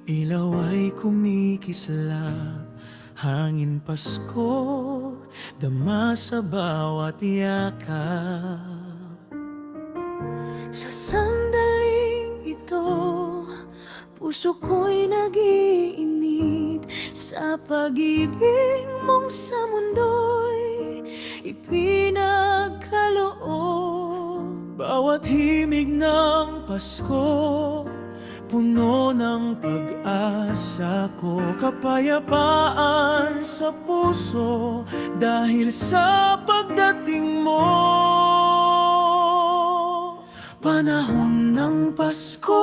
Ilaw ay kumikislap, hangin Pasko, dama sa bawat yakap. Sa sandaling ito, puso ko'y nag-iinit sa pag-ibig mong sa mundo'y ipinagkaloob. Bawat himig ng Pasko, puno ng pag-asa ko. Kapayapaan sa puso dahil sa pagdating mo. Panahon ng Pasko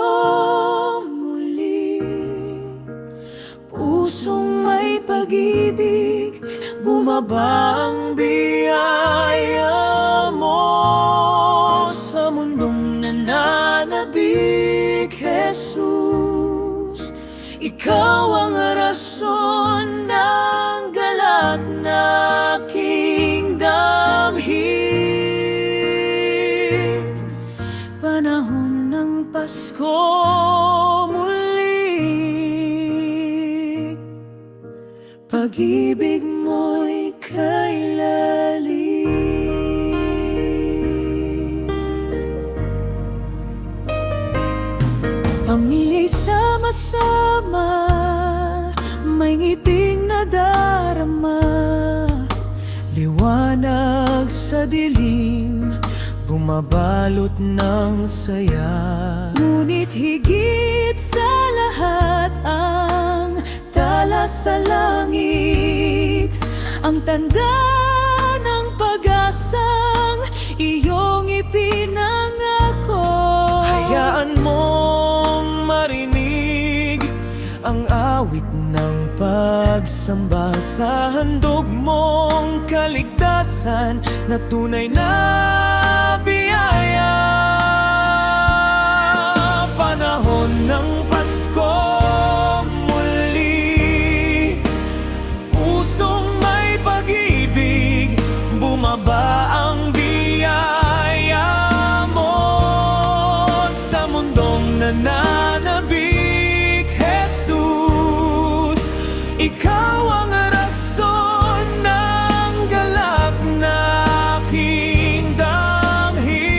muli, pusong may pag-ibig, bumaba ang biyaya mo sa mundong nananabik. Jesus, ikaw ang rason ng galak na aking damhin. Panahon ng Pasko muli, pag-ibig mo'y kailalim. Pamilya sama-sama, may ngiting nadarama, liwanag sa dilim, bumabalot ng saya. Ngunit higit sa lahat ang tala sa langit, ang tanda ng pag-asang iyong ipinangako. Hayaan mong marinig ang awit ng pagsamba sa handog mong kaligtasan na tunay na biyaya. Panahon ng Pasko muli, pusong may pag-ibig, bumaba ang biyaya mo sa mundong nananabik. Jesus, ikaw ang rason ng galak na aking damhin.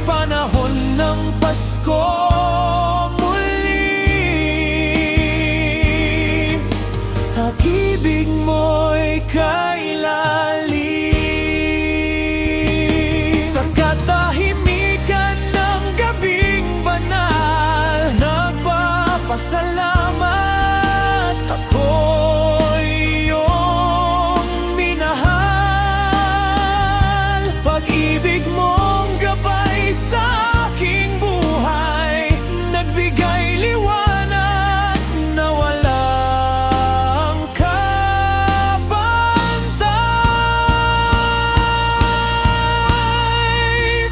Panahon ng Pasko muli, pag-ibig mo'y kailalim. Sa katahimikan ng gabing banal, nagpapasalamat ako'y iyong minahal. Pag-ibig mong gabay sa aking buhay, nagbigay liwanag na walang kabantay.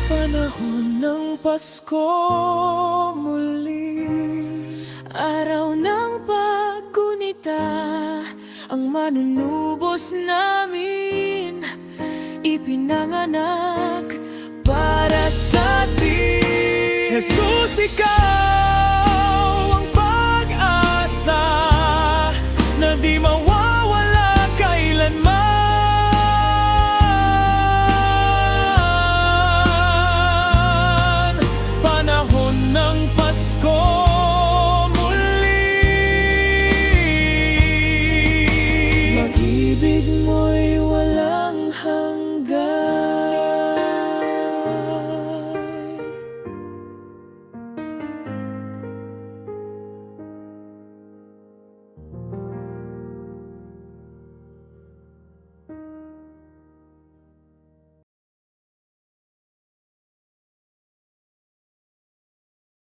Panahon ng Pasko muli, araw ng paggunita, ang manunubos namin ipinanganak para sa atin. Jesus, ikaw